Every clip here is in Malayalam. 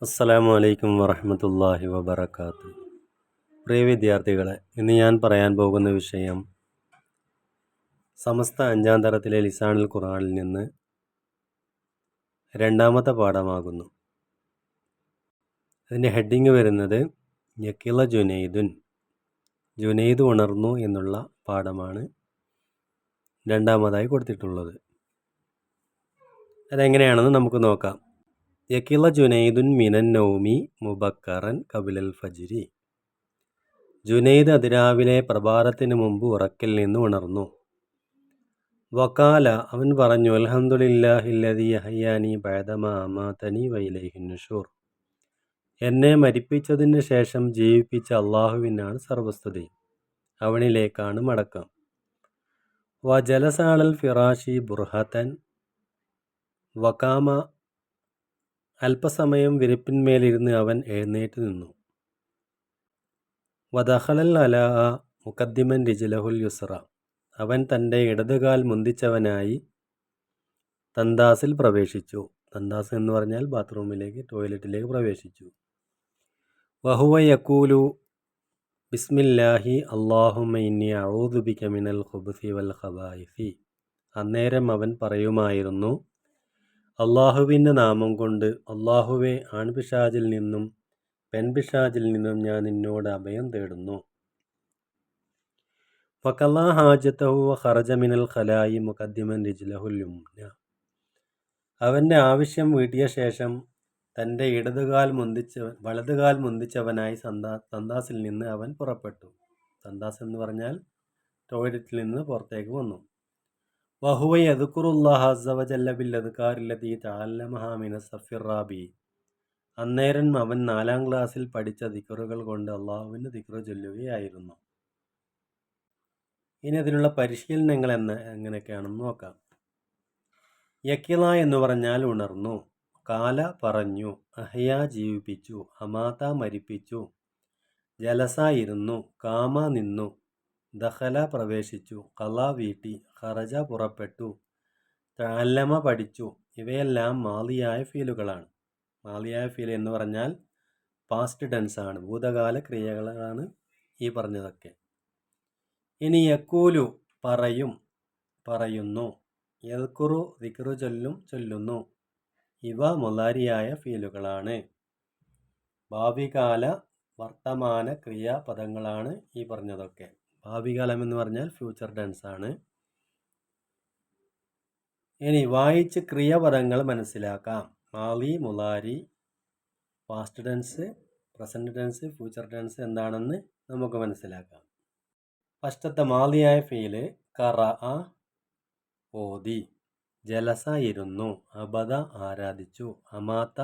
അസ്സലാമു അലൈക്കും വറഹ്മത്തുള്ളാഹി വബറകാതുഹു. പ്രിയ വിദ്യാർത്ഥികളെ, ഇന്ന് ഞാൻ പറയാൻ പോകുന്ന വിഷയം സമസ്ത അഞ്ചാം തരത്തിലെ ലിസാനുൽ ഖുർആനിൽ നിന്ന് രണ്ടാമത്തെ പാഠമാകുന്നു. അതിൻ്റെ ഹെഡിങ് വരുന്നത് യക്കിള ജുനൈദുൻ, ജുനൈദ് ഉണർന്നു എന്നുള്ള പാഠമാണ് രണ്ടാമതായി കൊടുത്തിട്ടുള്ളത്. അതെങ്ങനെയാണെന്ന് നമുക്ക് നോക്കാം. യക്കിള ജുനൈദുൻ മിനൻ നൗമി മുബക്കറൻ കബിലൽ ഫജ്രി. ജുനൈദ് അതിരാവിലെ പ്രഭാതത്തിന് മുമ്പ് ഉറക്കിൽ നിന്ന് ഉണർന്നു. വക്കാല, അവൻ പറഞ്ഞു, അൽഹംദുലില്ലാഹില്ലദീ അഹ്യാനി ബഅദമാ അമാതനി വഇലൈഹിൻ നുശൂർ. എന്നെ മരിപ്പിച്ചതിന് ശേഷം ജീവിപ്പിച്ച അള്ളാഹുവിനാണ് സർവസ്തുതി, അവനിലേക്കാണ് മടക്കം. വജലസ അലൽ ഫിറാശി ബുർഹതൻ, വകാമ, അല്പസമയം വിരിപ്പിന്മേലിരുന്ന് അവൻ എഴുന്നേറ്റ് നിന്നു. വദഖലൽ അലാ മുഖദ്ദിമൻ റിജ്ലഹുൽ യുസ്ര, അവൻ തൻ്റെ ഇടതുകാൽ മുന്തിച്ചവനായി തന്താസിൽ പ്രവേശിച്ചു. തന്താസ് എന്ന് പറഞ്ഞാൽ ബാത്റൂമിലേക്ക്, ടോയ്ലറ്റിലേക്ക് പ്രവേശിച്ചു. വഹുവ യഖൂലു ബിസ്മില്ലാഹി അല്ലാഹുമ്മ ഇന്നി അഊദു ബിക മിനൽ ഖുബുസി വൽ ഖബായിസി. അന്നേരം അവൻ പറയുമായിരുന്നു, അള്ളാഹുവിൻ്റെ നാമം കൊണ്ട്, അള്ളാഹുവെ, ആൺപിശാചിൽ നിന്നും പെൺപിശാചിൽ നിന്നും ഞാൻ നിന്നോട് അഭയം തേടുന്നു. ഫഖളാ ഹാജതഹു വഖറജ മിനൽ ഖലായി മുഖദ്ദിമൻ റിജ്ലഹുൽ യുംന. അവൻ്റെ ആവശ്യം വീട്ടിയ ശേഷം തൻ്റെ വലതുകാൽ മുന്തിച്ചവനായി തന്താസിൽ നിന്ന് അവൻ പുറപ്പെട്ടു. തന്താസ് എന്ന് പറഞ്ഞാൽ ടോയ്ലറ്റിൽ നിന്ന് പുറത്തേക്ക് വന്നു. വഹുവ യദ്കുറുല്ലാഹ അസ്സ വജല്ല ബിൽ അദ്കാരില്ലതീ തഅല്ലമഹാ മിനസ് സഫിർ റാബി. അന്നേരം അവൻ 4-ാം ക്ലാസ്സിൽ പഠിച്ച ദിക്റുകൾ കൊണ്ട് അള്ളാഹുവിൻ്റെ ദിക്റ് ചൊല്ലുകയായിരുന്നു. ഇനി അതിനുള്ള പരിശീലനങ്ങൾ എങ്ങനെയൊക്കെയാണെന്ന് നോക്കാം. യക്കിള എന്ന് പറഞ്ഞാൽ ഉണർന്നു, കാല പറഞ്ഞു, അഹ്യ ജീവിപ്പിച്ചു, അമാത മരിപ്പിച്ചു, ജലസ ഇരുന്നു, കാമ നിന്നു, ദഖല പ്രവേശിച്ചു, ഖല വീട്ടി, ഖറജ പുറപ്പെട്ടു, തഅല്ലമ പഠിച്ചു. ഇവയെല്ലാം മാളിയായ ഫീലുകളാണ്. മാളിയായ ഫീൽ എന്ന് പറഞ്ഞാൽ പാസ്റ്റ് ടെൻസ് ആണ്, ഭൂതകാല ക്രിയകളാണ് ഈ പറഞ്ഞതൊക്കെ. ഇനി യക്കൂലു പറയും, പറയുന്നു, യദ്കുറു ദിക്റ് ചൊല്ലും, ചൊല്ലുന്നു. ഇവ മുളാരിയായ ഫീലുകളാണ്. ഭാവികാല വർത്തമാന ക്രിയാപദങ്ങളാണ് ഈ പറഞ്ഞതൊക്കെ. ഭാവികാലം എന്ന് പറഞ്ഞാൽ ഫ്യൂച്ചർ ടെൻസ് ആണ്. ഇനി വായിച്ച് ക്രിയാപദങ്ങൾ മനസ്സിലാക്കാം. മാളി, മുളാരി, past tense, present tense, future tense എന്താണെന്ന് നമുക്ക് മനസ്സിലാക്കാം. ഫസ്റ്റത്തെ മാളിയായ ഫീല് ഖറഅ ഓതി, ജലസ ഇരുന്നു, അബദ ആരാധിച്ചു, അമാത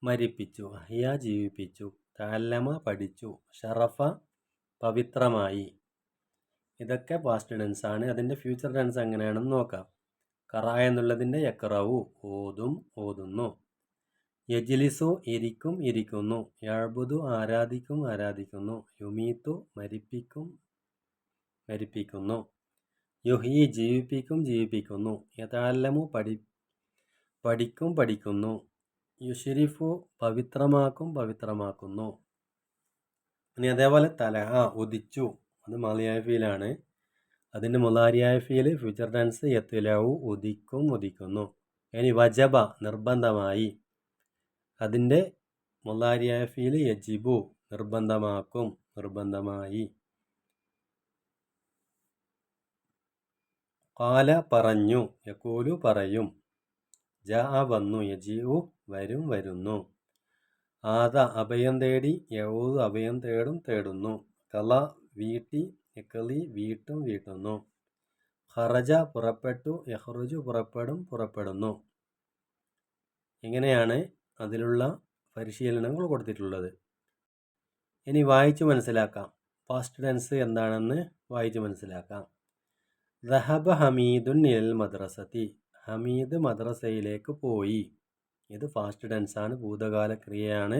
മരിപ്പിച്ചു, അഹ്യ ജീവിപ്പിച്ചു, തഅല്ലമ പഠിച്ചു, ഷറഫ പവിത്രമായി. ഇതൊക്കെ പാസ്റ്റ് ടെൻസ് ആണ്. അതിൻ്റെ ഫ്യൂച്ചർ ടെൻസ് എങ്ങനെയാണെന്ന് നോക്കാം. ഖറഅ എന്നുള്ളതിൻ്റെ യഖറഉ ഓതും, ഓതുന്നു. യജ്ലിസു ഇരിക്കും, ഇരിക്കുന്നു. യഅ്ബുദു ആരാധിക്കും, ആരാധിക്കുന്നു. യുമീതു മരിപ്പിക്കും, മരിപ്പിക്കുന്നു. യുഹ്യി ജീവിപ്പിക്കും, ജീവിപ്പിക്കുന്നു. യതഅല്ലമു പഠിക്കും, പഠിക്കുന്നു. യുശ്രിഫു പവിത്രമാക്കും, പവിത്രമാക്കുന്നു. ഇനി അതേപോലെ തലഅ ഉദിച്ചു, അത് മാളിയായ ഫീലാണ്. അതിൻ്റെ മുളാരിയായ ഫീല് ഫ്യൂച്ചർ ടെൻസ് യത്ലഉ ഉദിക്കും, ഉദിക്കുന്നു. ഇനി വജബ നിർബന്ധമായി, അതിൻ്റെ മുളാരിയായ ഫീല് യജിബു നിർബന്ധമാക്കും, നിർബന്ധമായി. ഖാല പറഞ്ഞു, യഖൂലു പറയും. ജാഅ വന്നു, യജീഉ വരും, വരുന്നു. ആദ അഭയം തേടി, യഊദു അഭയം തേടും, തേടുന്നു. ഖല വീട്ടി, യഖ്ലി വീട്ടും, വീട്ടുന്നു. ഖറജ പുറപ്പെട്ടു, യഖ്റുജു പുറപ്പെടും, പുറപ്പെടുന്നു. ഇങ്ങനെയാണ് അതിലുള്ള പരിശീലനങ്ങൾ കൊടുത്തിട്ടുള്ളത്. ഇനി വായിച്ചു മനസ്സിലാക്കാം. പാസ്റ്റ് ടെൻസ് എന്താണെന്ന് വായിച്ചു മനസ്സിലാക്കാം. ദഹബ ഹമീദുൻ ഇലൽ മദ്രസതി. ഹമീദ് മദ്രസയിലേക്ക് പോയി. ഇത് ഫാസ്റ്റ് ടെൻസ് ആണ്, ഭൂതകാല ക്രിയയാണ്,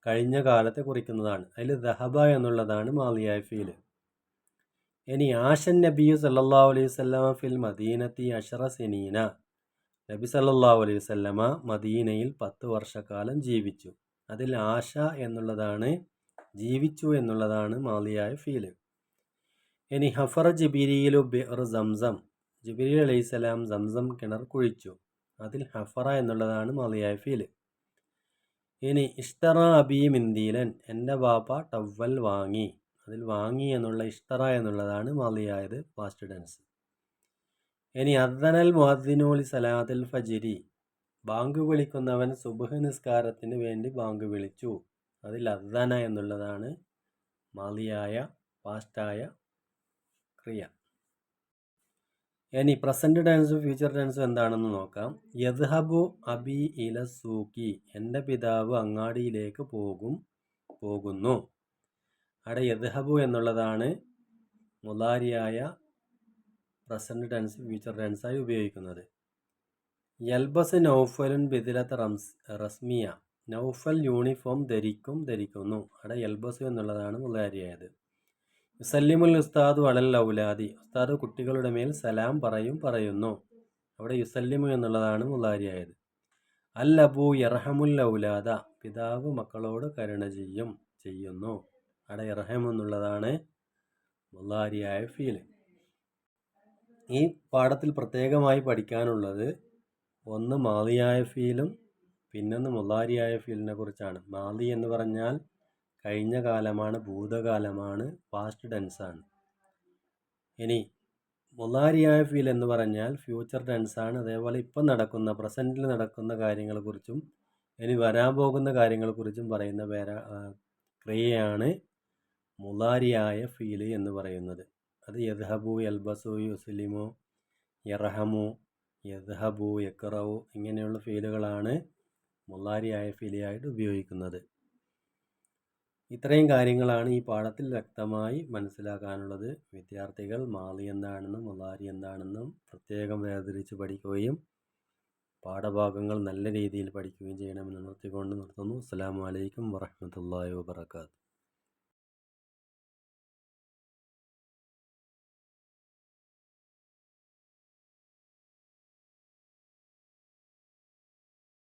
കഴിഞ്ഞ കാലത്തെ കുറിക്കുന്നതാണ്. അതിൽ ദഹബ എന്നുള്ളതാണ് മാളിയായ ഫീല്. ഇനി ആഷൻ നബിയു സല്ലല്ലാഹു അലൈഹി വസല്ലമ ഫിൽ മദീനത്തി 10 സിനീന. നബി സല്ലല്ലാഹു അലൈഹി വസല്ലമ മദീനയിൽ 10 വർഷക്കാലം ജീവിച്ചു. അതിൽ ആശ എന്നുള്ളതാണ്, ജീവിച്ചു എന്നുള്ളതാണ് മാളിയായ ഫീല്. ഇനി ഹഫറ ജിബിരിയിലു ബിർ സംസം, ജിബിരിൽ അലൈഹിസ്സലാം സംസം കിണർ കുഴിച്ചു. അതിൽ ഹഫറ എന്നുള്ളതാണ് മാളിയായ ഫീല്. ഇനി ഇഷ്തറ അബി മിന്ദീലൻ, എൻ്റെ ബാപ്പ ടവൽ വാങ്ങി. അതിൽ വാങ്ങി എന്നുള്ള ഇഷ്തറ എന്നുള്ളതാണ് മാളിയായത് പാസ്റ്റ് ടെൻസ്. ഇനി അദ്ദനൽ മുഅദ്ദിനു സലാത്തുൽ ഫജ്രി, ബാങ്ക് വിളിക്കുന്നവൻ സുബ്ഹ് നിസ്കാരത്തിന് വേണ്ടി ബാങ്ക് വിളിച്ചു. അതിൽ അദ്ദന എന്നുള്ളതാണ് മാളിയായ പാസ്റ്റായ ക്രിയ. ഇനി പ്രസൻറ്റ് ടെൻസും ഫ്യൂച്ചർ ടെൻസും എന്താണെന്ന് നോക്കാം. യദ്ഹബു അബി ഇല സൂക്കി, എൻ്റെ പിതാവ് അങ്ങാടിയിലേക്ക് പോകുന്നു. അവിടെ യദ്ഹബു എന്നുള്ളതാണ് മുലാരിയായ പ്രസൻറ്റ് ടെൻസ് ഫ്യൂച്ചർ ടെൻസായി ഉപയോഗിക്കുന്നത്. യൽബസ് നൗഫലുൻ ബിദിലത്ത് റസ്മിയ, നൗഫൽ യൂണിഫോം ധരിക്കുന്നു. അവിടെ യൽബസ് എന്നുള്ളതാണ് മുലാരിയായത്. യുസല്ലിമുൽ ഉസ്താദു അലൽ ഔലാദി, ഉസ്താദ് കുട്ടികളുടെ മേൽ സലാം പറയുന്നു. അവിടെ യുസല്ലിമു എന്നുള്ളതാണ് മുലാരിയായത്. അൽ അബു യർഹമുൽ ഔലാദ, പിതാവ് മക്കളോട് കരുണ ചെയ്യുന്നു. അവിടെ യർഹം എന്നുള്ളതാണ് മുലാരിയായ ഫീല്. ഈ പാഠത്തിൽ പ്രത്യേകമായി പഠിക്കാനുള്ളത് ഒന്ന് മാളിയായ ഫീലും പിന്നൊന്ന് മുലാരിയായ ഫീലിനെ കുറിച്ചാണ്. മാളി എന്ന് പറഞ്ഞാൽ കഴിഞ്ഞ കാലമാണ്, ഭൂതകാലമാണ്, പാസ്റ്റ് ടെൻസാണ്. ഇനി മുലാരിയായ ഫീൽ എന്ന് പറഞ്ഞാൽ ഫ്യൂച്ചർ ടെൻസാണ്. അതേപോലെ ഇപ്പം നടക്കുന്ന പ്രസൻറ്റിൽ നടക്കുന്ന കാര്യങ്ങളെക്കുറിച്ചും ഇനി വരാൻ പോകുന്ന കാര്യങ്ങളെക്കുറിച്ചും പറയുന്ന ക്രിയയാണ് മുലാരിയായ ഫീല് എന്ന് പറയുന്നത്. അത് യദ്ഹബു, യൽബസു, യുസ്ലിമു, യർഹമു, യദ്ഹബു, യക്റഉ ഇങ്ങനെയുള്ള ഫീലുകളാണ് മുലാരിയായ ഫീലായിട്ട് ഉപയോഗിക്കുന്നത്. ഇത്രയും കാര്യങ്ങളാണ് ഈ പാഠത്തിൽ വ്യക്തമായി മനസ്സിലാക്കാനുള്ളത്. വിദ്യാർത്ഥികൾ മാളി എന്താണെന്നും മുലാരി എന്താണെന്നും പ്രത്യേകം വേർതിരിച്ച് പഠിക്കുകയും പാഠഭാഗങ്ങൾ നല്ല രീതിയിൽ പഠിക്കുകയും ചെയ്യണമെന്ന് നിർത്തിക്കൊണ്ട് നിർത്തുന്നു. അസ്സലാമു അലൈക്കും വറഹ്മത്തുള്ളാഹി വബറകാതുഹു.